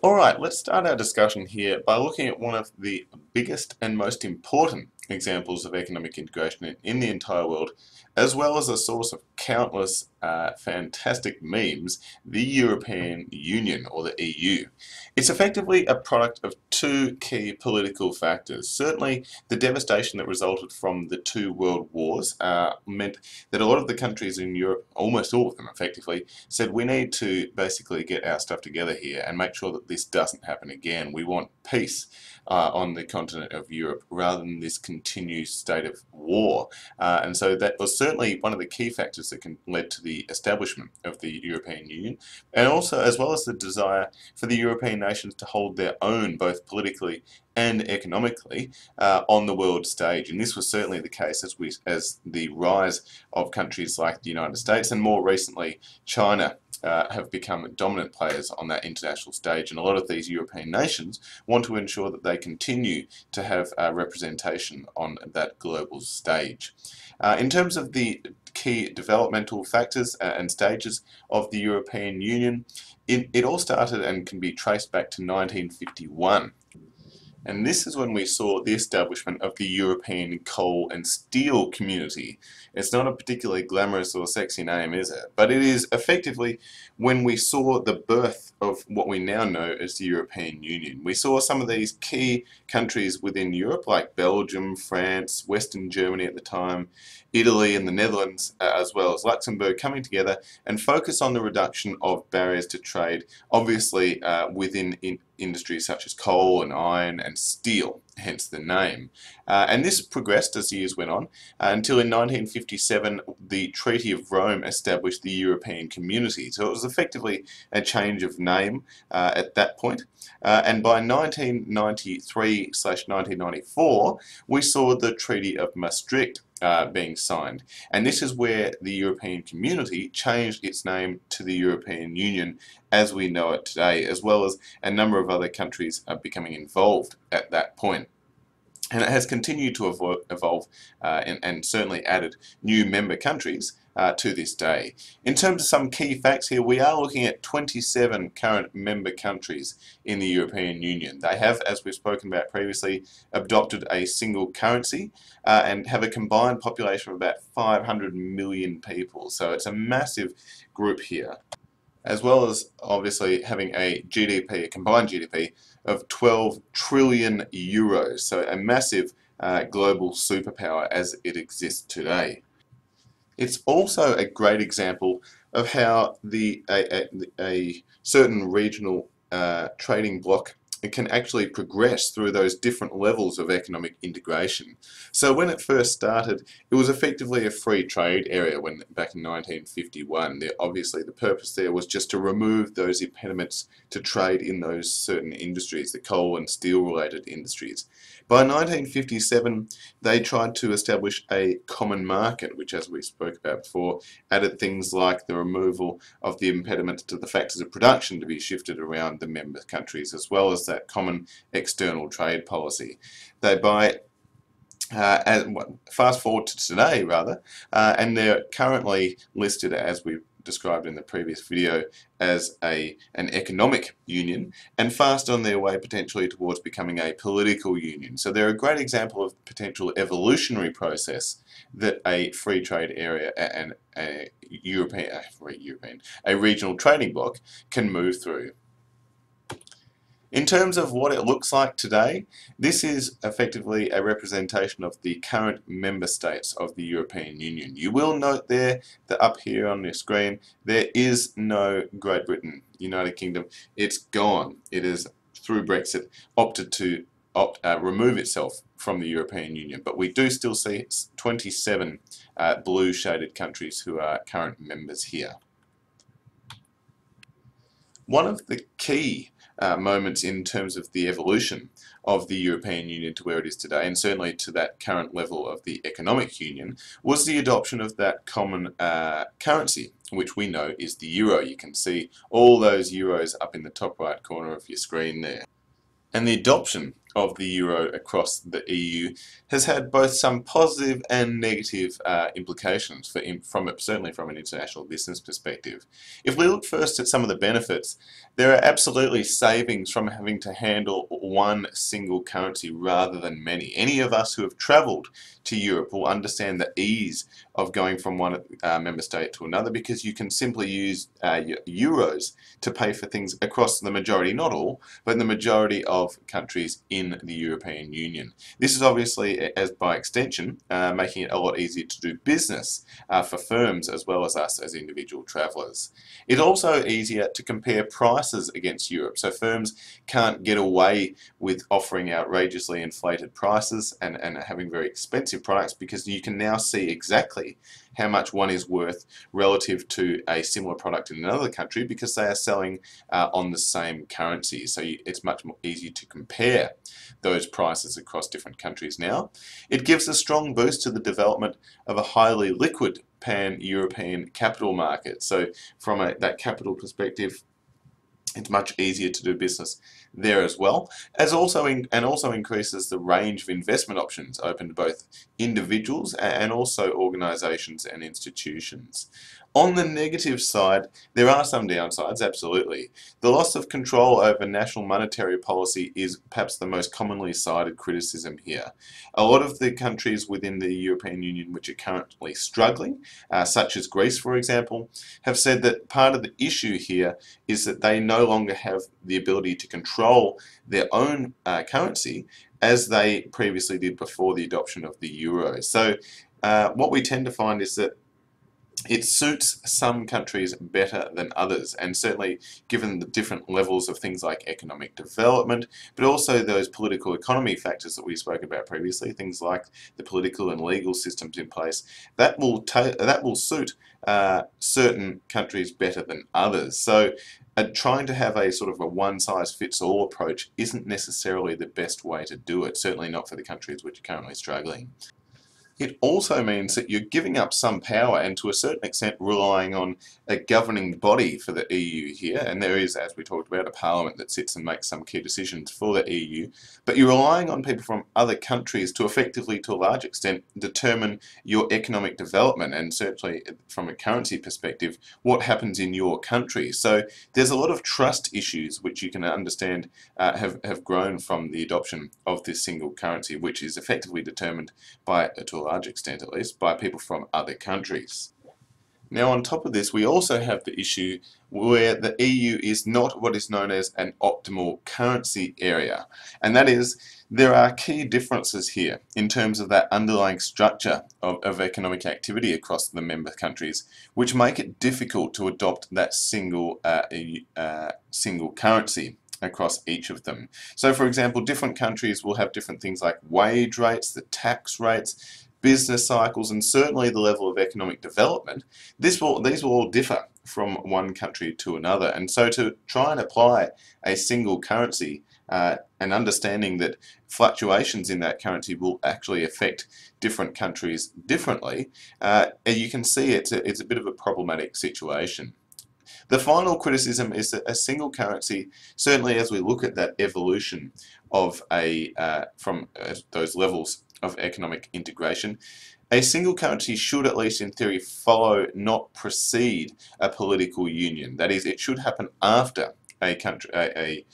Alright, let's start our discussion here by looking at one of the biggest and most important examples of economic integration in the entire world, as well as a source of countless fantastic memes, the European Union, or the EU. It's effectively a product of two key political factors. Certainly, the devastation that resulted from the two world wars meant that a lot of the countries in Europe, almost all of them effectively, said we need to basically get our stuff together here and make sure that this doesn't happen again. We want peace on the continent of Europe rather than this continued state of war. And so that was certainly one of the key factors that led to the establishment of the European Union, and also as well as the desire for the European nations to hold their own both politically and economically on the world stage. And this was certainly the case as the rise of countries like the United States and more recently China have become dominant players on that international stage, and a lot of these European nations want to ensure that they continue to have representation on that global stage. In terms of the key developmental factors and stages of the European Union, it all started and can be traced back to 1951. And this is when we saw the establishment of the European Coal and Steel Community. It's not a particularly glamorous or sexy name, is it? But it is effectively when we saw the birth of what we now know as the European Union. We saw some of these key countries within Europe, like Belgium, France, Western Germany at the time, Italy and the Netherlands, as well as Luxembourg, coming together and focus on the reduction of barriers to trade, obviously within industries such as coal and iron and steel, hence the name. And this progressed as the years went on until in 1957 the Treaty of Rome established the European Community. So it was effectively a change of name at that point. And by 1993/1994 we saw the Treaty of Maastricht being signed. And this is where the European Community changed its name to the European Union as we know it today, as well as a number of other countries becoming involved at that point. And it has continued to evolve and certainly added new member countries to this day. In terms of some key facts here, we are looking at 27 current member countries in the European Union. They have, as we've spoken about previously, adopted a single currency and have a combined population of about 500 million people. So it's a massive group here, as well as obviously having a GDP, a combined GDP of 12 trillion euros, so a massive global superpower as it exists today. It's also a great example of how a certain regional trading bloc can actually progress through those different levels of economic integration. So when it first started, it was effectively a free trade area back in 1951. Obviously the purpose there was just to remove those impediments to trade in those certain industries, the coal and steel related industries. By 1957 they tried to establish a common market, which, as we spoke about before, added things like the removal of the impediments to the factors of production to be shifted around the member countries, as well as that common external trade policy. Fast forward to today, rather, and they're currently listed, as we described in the previous video, as an economic union, and fast on their way potentially towards becoming a political union. So they're a great example of potential evolutionary process that a free trade area and a regional trading bloc can move through. In terms of what it looks like today, this is effectively a representation of the current member states of the European Union. You will note there that up here on your screen, there is no Great Britain, United Kingdom. It's gone. It is, through Brexit, opted to remove itself from the European Union. But we do still see 27 blue shaded countries who are current members here. One of the key moments in terms of the evolution of the European Union to where it is today, and certainly to that current level of the economic union, was the adoption of that common currency, which we know is the euro. You can see all those euros up in the top right corner of your screen there. And the adoption of the euro across the EU has had both some positive and negative implications certainly from an international business perspective. If we look first at some of the benefits, there are absolutely savings from having to handle one single currency rather than many. Any of us who have travelled to Europe will understand the ease of going from one member state to another, because you can simply use euros to pay for things across the majority, not all, but the majority of countries in the European Union. This is obviously, as by extension, making it a lot easier to do business for firms as well as us as individual travellers. It's also easier to compare prices against Europe, so firms can't get away with offering outrageously inflated prices and having very expensive products, because you can now see exactly how much one is worth relative to a similar product in another country, because they are selling on the same currency. So it's much more easy to compare those prices across different countries now. It gives a strong boost to the development of a highly liquid pan-European capital market. So from that capital perspective, it's much easier to do business there as well, also increases the range of investment options open to both individuals and also organisations and institutions. On the negative side, there are some downsides, absolutely. The loss of control over national monetary policy is perhaps the most commonly cited criticism here. A lot of the countries within the European Union which are currently struggling, such as Greece for example, have said that part of the issue here is that they no longer have the ability to control their own currency as they previously did before the adoption of the euro. So what we tend to find is that it suits some countries better than others, and certainly given the different levels of things like economic development, but also those political economy factors that we spoke about previously, things like the political and legal systems in place, that will suit certain countries better than others. So trying to have a sort of a one-size-fits-all approach isn't necessarily the best way to do it, certainly not for the countries which are currently struggling. It also means that you're giving up some power and to a certain extent relying on a governing body for the EU here, and there is, as we talked about, a parliament that sits and makes some key decisions for the EU, but you're relying on people from other countries to effectively, to a large extent, determine your economic development, and certainly from a currency perspective, what happens in your country. So there's a lot of trust issues which you can understand have grown from the adoption of this single currency, which is effectively determined by, to a large extent at least, by people from other countries. Now on top of this, we also have the issue where the EU is not what is known as an optimal currency area, and that is there are key differences here in terms of that underlying structure of economic activity across the member countries, which make it difficult to adopt that single currency across each of them. So for example, different countries will have different things like wage rates, the tax rates, business cycles, and certainly the level of economic development. These will all differ from one country to another, and so to try and apply a single currency and understanding that fluctuations in that currency will actually affect different countries differently, you can see it's a bit of a problematic situation. The final criticism is that a single currency, certainly as we look at that evolution of from those levels of economic integration, a single currency should, at least in theory, follow, not precede, a political union. That is, it should happen after a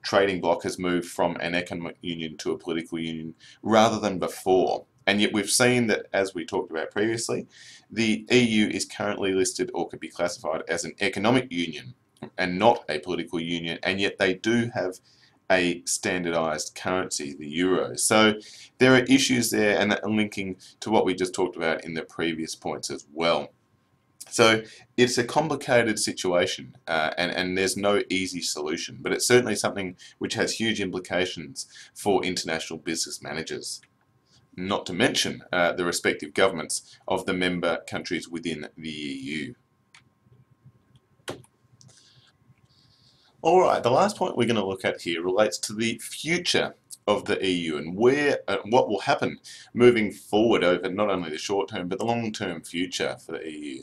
trading bloc has moved from an economic union to a political union, rather than before. And yet we've seen that, as we talked about previously, the EU is currently listed or could be classified as an economic union and not a political union, and yet they do have a standardized currency, the euro. So there are issues there, and linking to what we just talked about in the previous points as well. So it's a complicated situation, and there's no easy solution, but it's certainly something which has huge implications for international business managers, not to mention the respective governments of the member countries within the EU. Alright, the last point we're going to look at here relates to the future of the EU and what will happen moving forward over not only the short term but the long term future for the EU.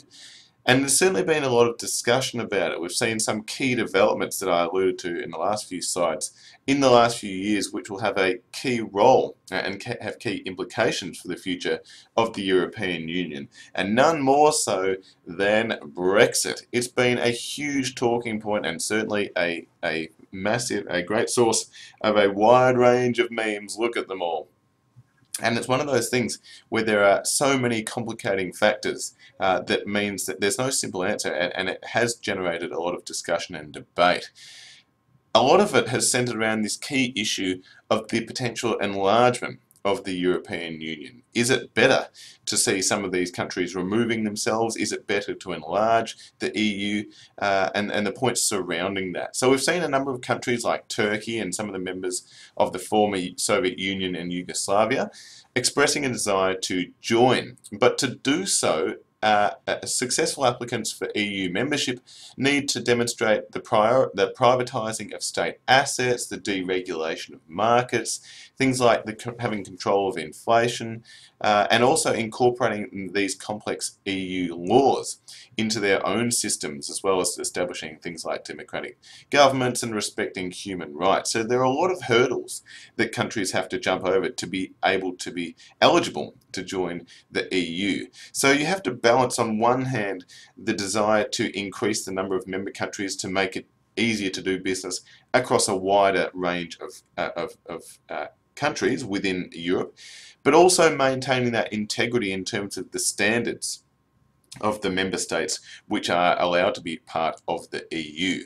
And there's certainly been a lot of discussion about it. We've seen some key developments that I alluded to in the last few slides in the last few years, which will have a key role and have key implications for the future of the European Union, and none more so than Brexit. It's been a huge talking point and certainly a great source of a wide range of memes. Look at them all. And it's one of those things where there are so many complicating factors that means that there's no simple answer, and it has generated a lot of discussion and debate. A lot of it has centered around this key issue of the potential enlargement of the European Union. Is it better to see some of these countries removing themselves? Is it better to enlarge the EU and the points surrounding that? So we've seen a number of countries like Turkey and some of the members of the former Soviet Union and Yugoslavia expressing a desire to join, but to do so successful applicants for EU membership need to demonstrate the privatising of state assets, the deregulation of markets, things like having control of inflation, and also incorporating these complex EU laws into their own systems, as well as establishing things like democratic governments and respecting human rights. So there are a lot of hurdles that countries have to jump over to be able to be eligible to join the EU. So you have to balance, on one hand, the desire to increase the number of member countries to make it easier to do business across a wider range of countries within Europe, but also maintaining that integrity in terms of the standards of the member states which are allowed to be part of the EU.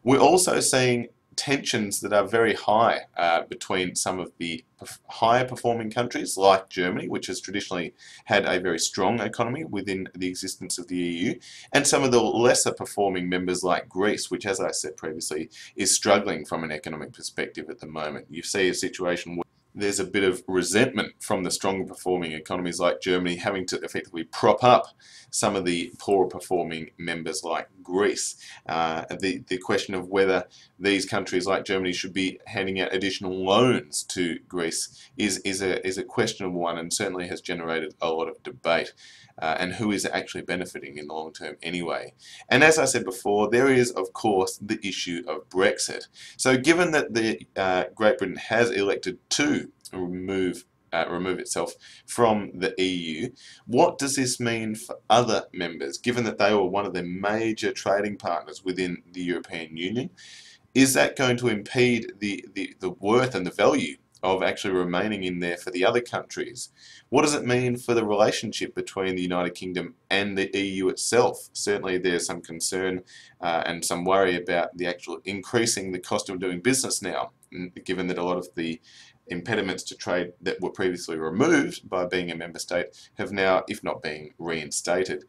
We're also seeing tensions that are very high between some of the higher performing countries like Germany, which has traditionally had a very strong economy within the existence of the EU, and some of the lesser performing members like Greece, which, as I said previously, is struggling from an economic perspective at the moment. You see a situation where there's a bit of resentment from the stronger performing economies like Germany having to effectively prop up some of the poorer performing members like Greece. The question of whether these countries like Germany should be handing out additional loans to Greece is a questionable one, and certainly has generated a lot of debate. And who is actually benefiting in the long term anyway. And as I said before, there is, of course, the issue of Brexit. So given that the Great Britain has elected to remove itself from the EU, what does this mean for other members, given that they were one of the major trading partners within the European Union? Is that going to impede the worth and the value of actually remaining in there for the other countries? What does it mean for the relationship between the United Kingdom and the EU itself? Certainly there's some concern and some worry about the actual increasing the cost of doing business now, given that a lot of the impediments to trade that were previously removed by being a member state have now, if not being reinstated,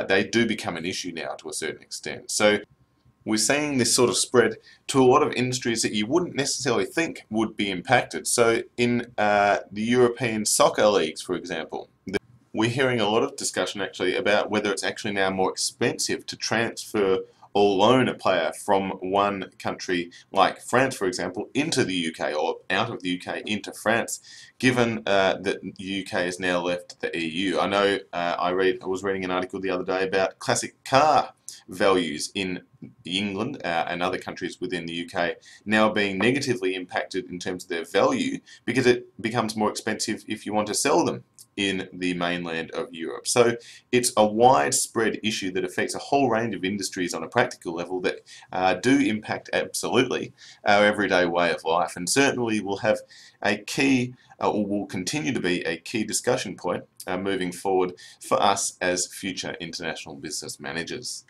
they do become an issue now to a certain extent. So we're seeing this sort of spread to a lot of industries that you wouldn't necessarily think would be impacted. So in the European soccer leagues, for example, we're hearing a lot of discussion actually about whether it's actually now more expensive to transfer or loan a player from one country like France, for example, into the UK, or out of the UK into France, given that the UK has now left the EU. I know I was reading an article the other day about classic car values in England and other countries within the UK now being negatively impacted in terms of their value, because it becomes more expensive if you want to sell them in the mainland of Europe. So it's a widespread issue that affects a whole range of industries on a practical level that do impact absolutely our everyday way of life, and certainly will have a key or will continue to be a key discussion point moving forward for us as future international business managers.